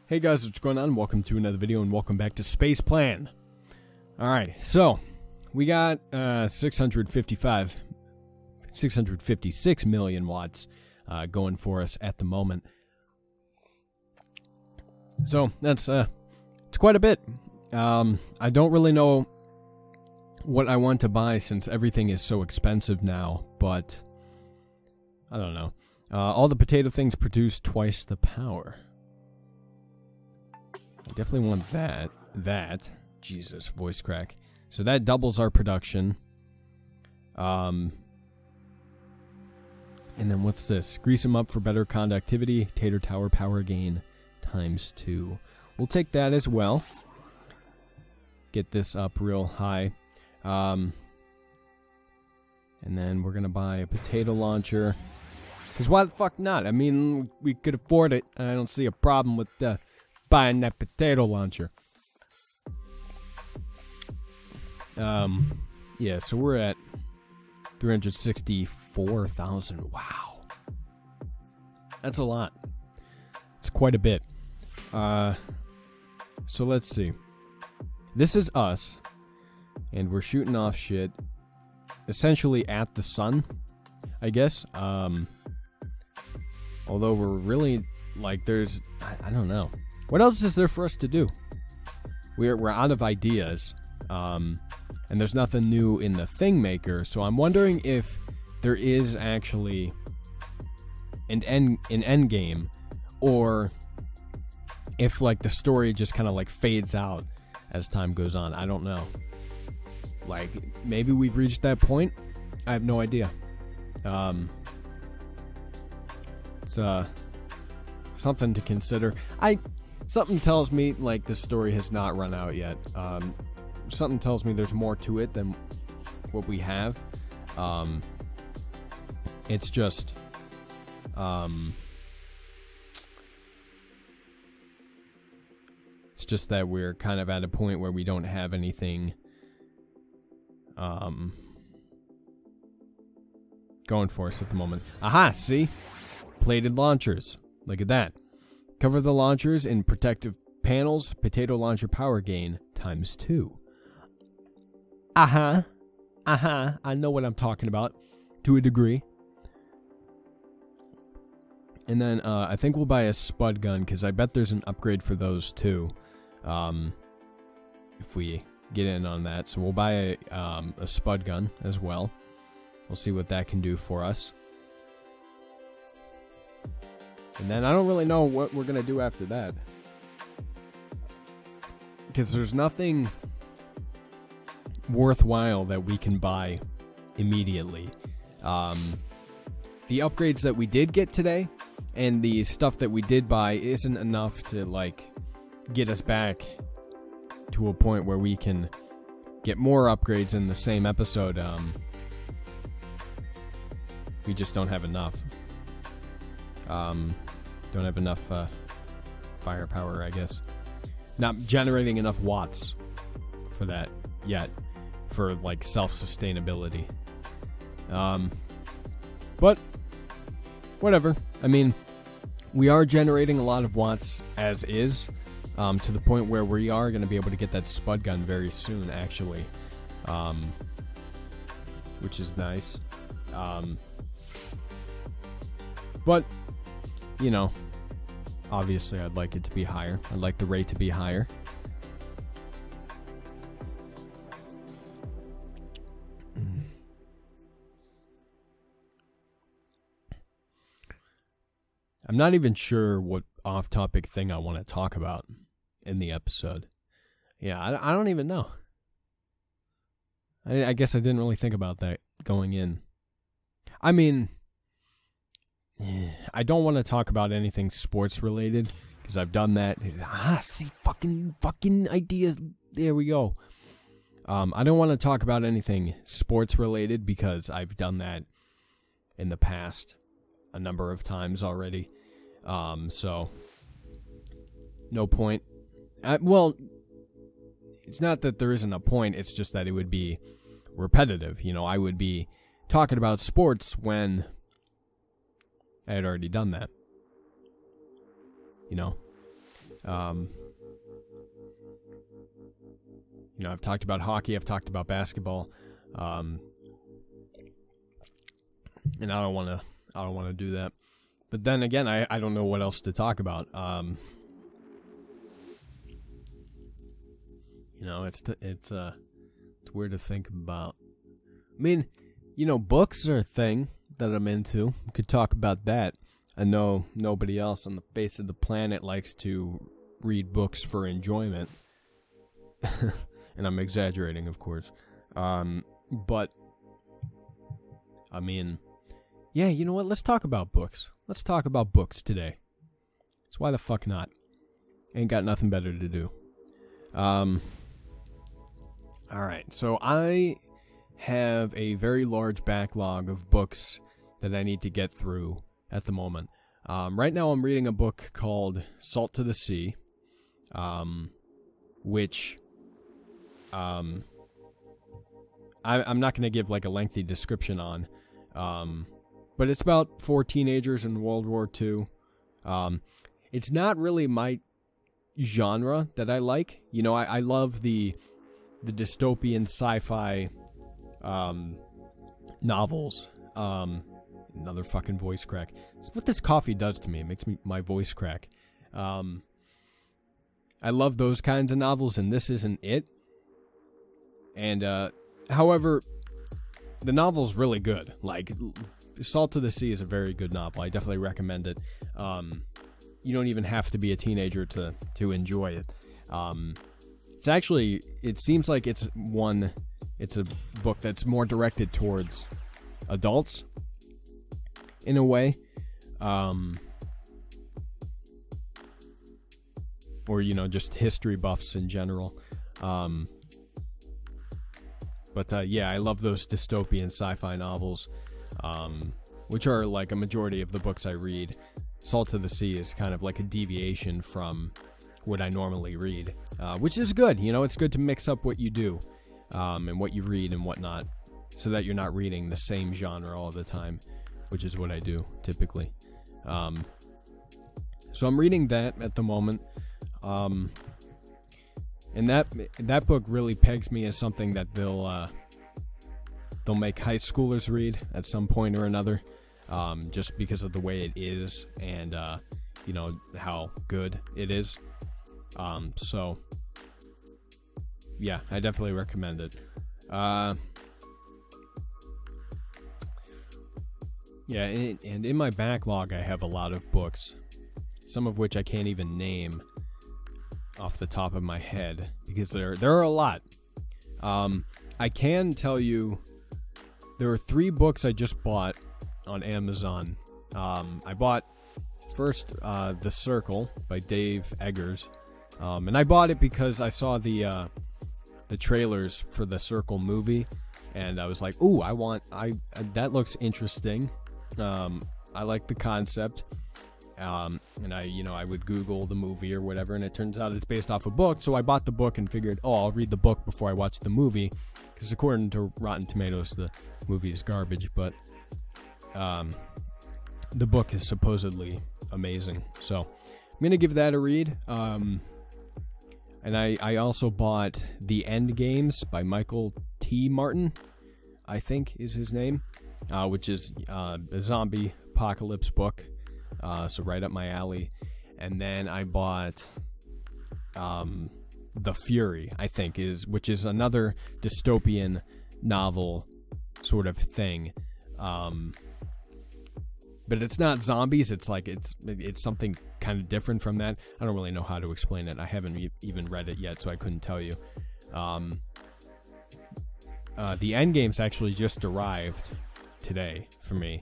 Hey guys, what's going on? Welcome to another video and welcome back to Spaceplan. Alright, so we got 656 million watts going for us at the moment. So that's it's quite a bit. I don't really know what I want to buy since everything is so expensive now, but I don't know. All the potato things produce twice the power. I definitely want that. Jesus, voice crack. So that doubles our production. And then what's this? Grease them up for better conductivity. Tater tower power gain ×2. We'll take that as well. Get this up real high. And then we're gonna buy a potato launcher. Because why the fuck not? I mean, we could afford it. I don't see a problem with buying that potato launcher. Yeah, so we're at 364,000. Wow. That's a lot. It's quite a bit. So let's see. This is us. And we're shooting off shit. Essentially at the sun, I guess. Although we're really, like, there's, I don't know. What else is there for us to do? We're out of ideas. And there's nothing new in the thing maker, so I'm wondering if there is actually an end game, or if like the story just kind of like fades out as time goes on. I don't know. Like maybe we've reached that point. I have no idea. It's something to consider. Something tells me like the story has not run out yet. Something tells me there's more to it than what we have. It's just it's just that we're kind of at a point where we don't have anything going for us at the moment. Aha, see? Plated launchers. Look at that. Cover the launchers in protective panels. Potato launcher power gain ×2. I know what I'm talking about, to a degree. And then I think we'll buy a spud gun, because I bet there's an upgrade for those too. If we get in on that. So we'll buy a spud gun as well. We'll see what that can do for us. And then I don't really know what we're going to do after that. Because there's nothing worthwhile that we can buy immediately. The upgrades that we did get today and the stuff that we did buy isn't enough to like get us back to a point where we can get more upgrades in the same episode. We just don't have enough. Don't have enough firepower, I guess. Not generating enough watts for that yet, for like self-sustainability. But whatever. I mean, we are generating a lot of watts as is, to the point where we are going to be able to get that spud gun very soon, actually, which is nice. But you know, obviously I'd like it to be higher. I'd like the rate to be higher. I'm not even sure what off-topic thing I want to talk about in the episode. Yeah, I don't even know. I guess I didn't really think about that going in. I mean, I don't want to talk about anything sports related, because I've done that. See, fucking ideas. There we go. I don't want to talk about anything sports related, because I've done that in the past a number of times already. So no point. Well, it's not that there isn't a point, it's just that it would be repetitive. You know, I would be talking about sports when I had already done that. You know? You know, I've talked about hockey, I've talked about basketball, and I don't want to do that. But then again, I don't know what else to talk about. You know, it's weird to think about. I mean, you know, books are a thing that I'm into. We could talk about that. I know nobody else on the face of the planet likes to read books for enjoyment. And I'm exaggerating, of course. But, I mean, yeah, you know what? Let's talk about books. Let's talk about books today. So why the fuck not? Ain't got nothing better to do. Alright, so I have a very large backlog of books that I need to get through at the moment. Right now I'm reading a book called Salt to the Sea, which I'm not going to give like a lengthy description on, but it's about 4 teenagers in World War II. It's not really my genre that I like. You know, I love the dystopian sci-fi novels. Another fucking voice crack. It's what this coffee does to me. It makes my voice crack. I love those kinds of novels, and this isn't it. And however, the novel's really good. Like, Salt to the Sea is a very good novel. I definitely recommend it. You don't even have to be a teenager to enjoy it. It's actually, it seems like it's a book that's more directed towards adults, in a way. Or, you know, just history buffs in general. But yeah, I love those dystopian sci-fi novels, which are like a majority of the books I read. Salt to the Sea is kind of like a deviation from what I normally read, which is good. You know, it's good to mix up what you do, and what you read and whatnot, so that you're not reading the same genre all the time, which is what I do typically. So I'm reading that at the moment, and that book really pegs me as something that they'll make high schoolers read at some point or another, just because of the way it is and you know, how good it is. So yeah, I definitely recommend it. Yeah, and in my backlog I have a lot of books, some of which I can't even name off the top of my head because there are a lot. I can tell you there are 3 books I just bought on Amazon. I bought first The Circle by Dave Eggers, and I bought it because I saw the trailers for the Circle movie, and I was like, ooh, that looks interesting. I like the concept. And I would Google the movie or whatever, and it turns out it's based off a book. So I bought the book and figured, I'll read the book before I watch the movie, because according to Rotten Tomatoes, the movie is garbage. But the book is supposedly amazing, so I'm gonna give that a read. And I also bought The End Games by Michael T. Martin, I think is his name, which is a zombie apocalypse book. So right up my alley. And then I bought The Fury, I think, which is another dystopian novel sort of thing. But it's not zombies. It's like it's something kind of different from that. I don't really know how to explain it. I haven't even read it yet, so I couldn't tell you. The Endgame's actually just arrived today for me.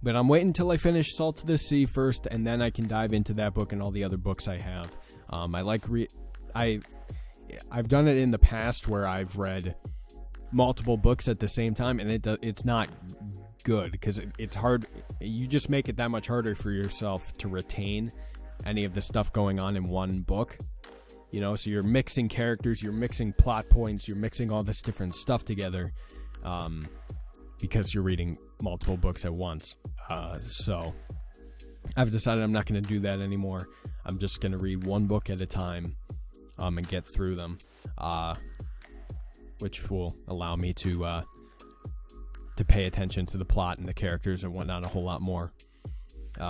But I'm waiting until I finish Salt to the Sea first, and then I can dive into that book and all the other books I have. I've done it in the past where I've read multiple books at the same time, and it's not good because it's hard. You just make it that much harder for yourself to retain any of the stuff going on in one book. You know, so you're mixing characters, you're mixing plot points, you're mixing all this different stuff together, because you're reading multiple books at once. So I've decided I'm not going to do that anymore. I'm just going to read one book at a time and get through them, which will allow me to pay attention to the plot and the characters and whatnot a whole lot more.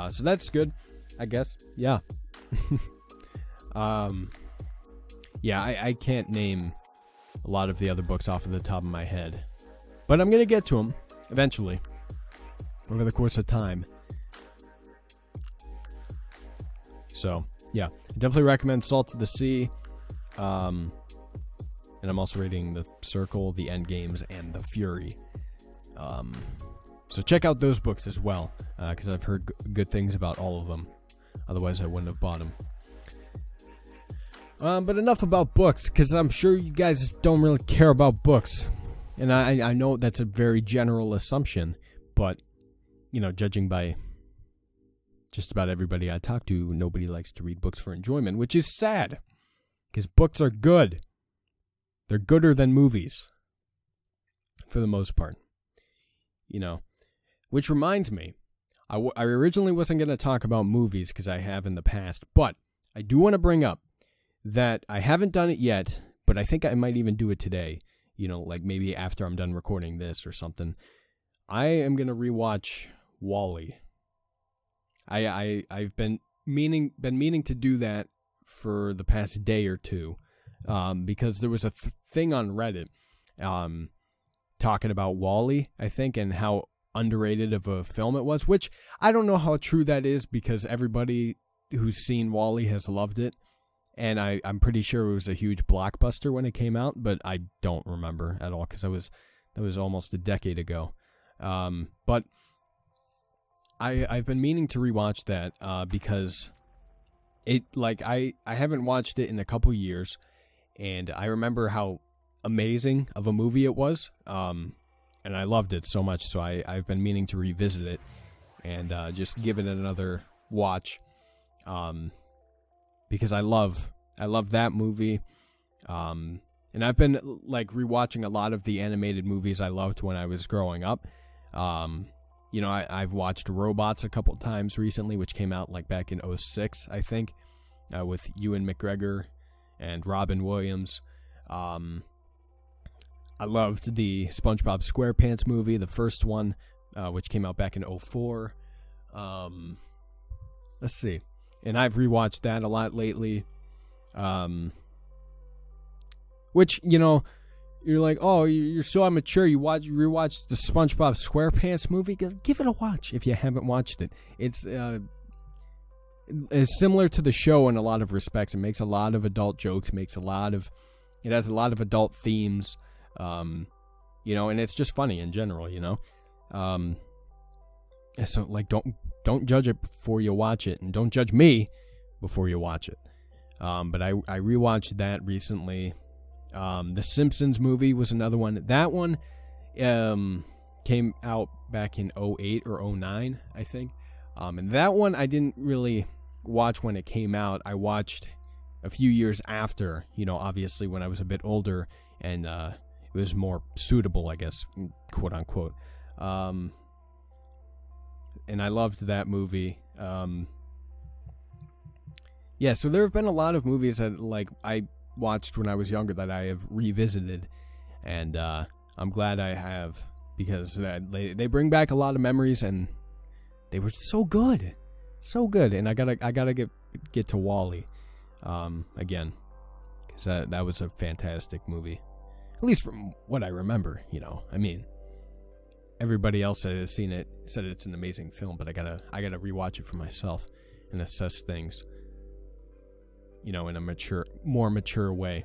So that's good, I guess. Yeah. Yeah, I can't name a lot of the other books off of the top of my head, but I'm going to get to them eventually over the course of time. So, yeah, I definitely recommend Salt of the Sea. And I'm also reading The Circle, The Endgames, and The Fury. So check out those books as well, because I've heard good things about all of them. Otherwise, I wouldn't have bought them. But enough about books, because I'm sure you guys don't really care about books. And I know that's a very general assumption, but, you know, judging by just about everybody I talk to, nobody likes to read books for enjoyment, which is sad, because books are good. They're gooder than movies, for the most part. You know, which reminds me, I originally wasn't going to talk about movies, because I have in the past, but I do want to bring up that I haven't done it yet, but I think I might even do it today. You know, like maybe after I'm done recording this or something. I am going to rewatch WALL-E. I've been meaning to do that for the past day or two, because there was a thing on Reddit talking about WALL-E, I think, and how underrated of a film it was, which I don't know how true that is, because everybody who's seen WALL-E has loved it. And I'm pretty sure it was a huge blockbuster when it came out, but I don't remember at all, because that was almost a decade ago. But I've been meaning to rewatch that because it, like, I haven't watched it in a couple years, and I remember how amazing of a movie it was, and I loved it so much, so I've been meaning to revisit it and just give it another watch. Because I love that movie, and I've been like rewatching a lot of the animated movies I loved when I was growing up. You know, I've watched Robots a couple times recently, which came out like back in 2006, I think, with Ewan McGregor and Robin Williams. I loved the SpongeBob SquarePants movie, the first one, which came out back in 2004. Let's see. And I've rewatched that a lot lately. Which, you know, you're like, oh, you're so immature. You rewatched the SpongeBob SquarePants movie. Give it a watch if you haven't watched it. It's similar to the show in a lot of respects. It makes a lot of adult jokes. It has a lot of adult themes. You know, and it's just funny in general. You know, so like don't judge it before you watch it, and don't judge me before you watch it. But I rewatched that recently. The Simpsons movie was another one. That one came out back in 2008 or 2009, I think. And that one I didn't really watch when it came out. I watched a few years after, you know, obviously when I was a bit older, and it was more suitable, I guess, quote unquote. And I loved that movie. Yeah, so there have been a lot of movies that, like, I watched when I was younger that I have revisited, and I'm glad I have, because they bring back a lot of memories, and they were so good, and I gotta get to WALL-E again, because that was a fantastic movie, at least from what I remember. You know, I mean, everybody else that has seen it said it's an amazing film, but I gotta rewatch it for myself and assess things, you know, in a more mature way.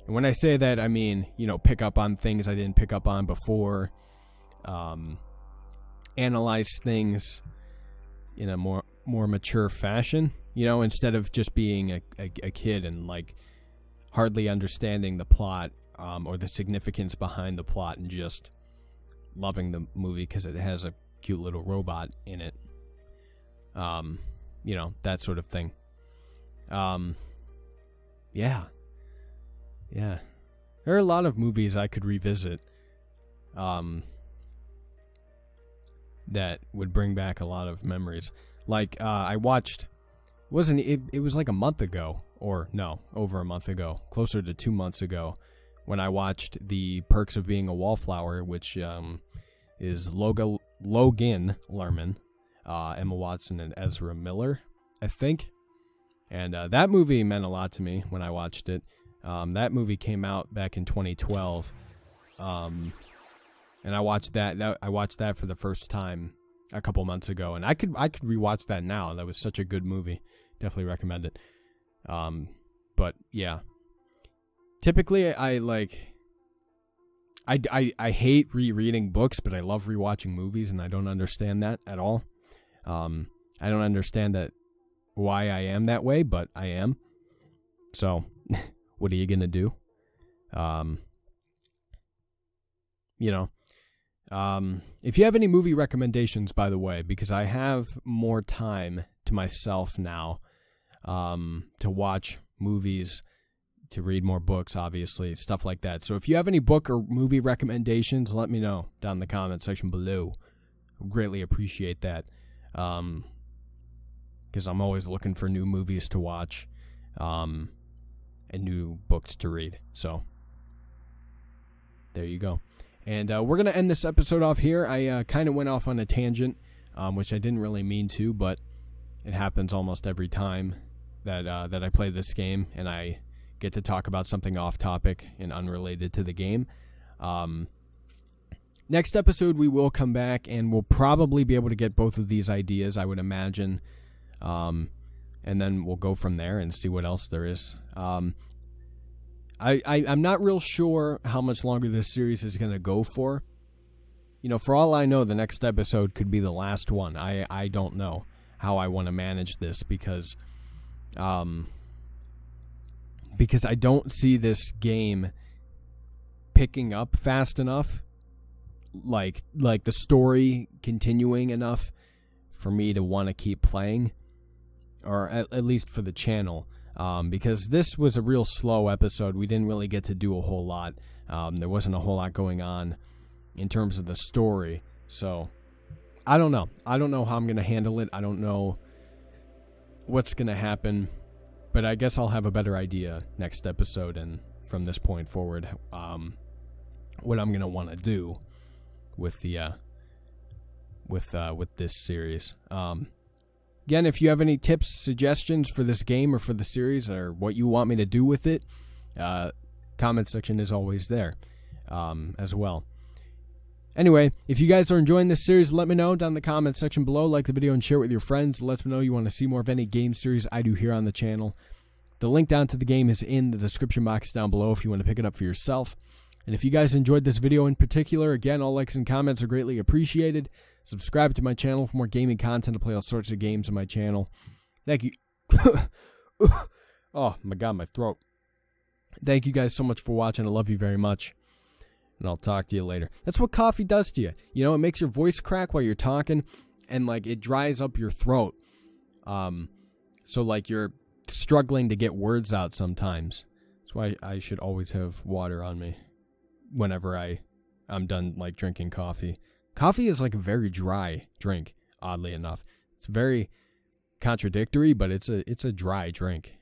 And when I say that, I mean, you know, pick up on things I didn't pick up on before, analyze things in a more mature fashion, you know, instead of just being a kid and, like, hardly understanding the plot, or the significance behind the plot, and just loving the movie because it has a cute little robot in it. You know, that sort of thing. Yeah. There are a lot of movies I could revisit, that would bring back a lot of memories. Like, I watched It was like a month ago, or no, over a month ago, closer to 2 months ago, when I watched The Perks of Being a Wallflower, which is Logan Lerman, Emma Watson, and Ezra Miller, I think. And that movie meant a lot to me when I watched it. That movie came out back in 2012, and I watched that. I watched that for the first time a couple months ago, and I could rewatch that now. That was such a good movie. Definitely recommend it. But yeah, typically I hate rereading books, but I love rewatching movies, and I don't understand that at all. I don't understand that why I am that way, but I am. So, what are you gonna do? If you have any movie recommendations, by the way, because I have more time to myself now, to watch movies, to read more books, obviously, stuff like that. So if you have any book or movie recommendations, let me know down in the comment section below. Greatly appreciate that. Because I'm always looking for new movies to watch, and new books to read. So there you go. And we're going to end this episode off here. I kind of went off on a tangent, which I didn't really mean to, but it happens almost every time that I play this game, and I get to talk about something off topic and unrelated to the game. Next episode, we will come back, and we'll probably be able to get both of these ideas, I would imagine. And then we'll go from there and see what else there is. I'm not real sure how much longer this series is going to go for. For all I know, the next episode could be the last one. I don't know how I want to manage this because I don't see this game picking up fast enough, like the story continuing enough for me to want to keep playing, or at least for the channel. Because this was a real slow episode. We didn't really get to do a whole lot. There wasn't a whole lot going on in terms of the story. So, I don't know. I don't know how I'm going to handle it. I don't know what's going to happen. But I guess I'll have a better idea next episode and from this point forward, what I'm going to want to do with the with this series. Again, if you have any tips, suggestions for this game or for the series, or what you want me to do with it, comment section is always there as well. Anyway, if you guys are enjoying this series, let me know down in the comment section below. Like the video and share it with your friends. Let me know you want to see more of any game series I do here on the channel. The link down to the game is in the description box down below if you want to pick it up for yourself. And if you guys enjoyed this video in particular, again, all likes and comments are greatly appreciated. Subscribe to my channel for more gaming content to play all sorts of games on my channel. Thank you. Oh, my God, my throat. Thank you guys so much for watching. I love you very much. And I'll talk to you later. That's what coffee does to you. It makes your voice crack while you're talking, and, it dries up your throat. So, you're struggling to get words out sometimes. That's why I should always have water on me whenever I'm done, drinking coffee. Coffee is, a very dry drink, oddly enough. It's very contradictory, but it's a dry drink.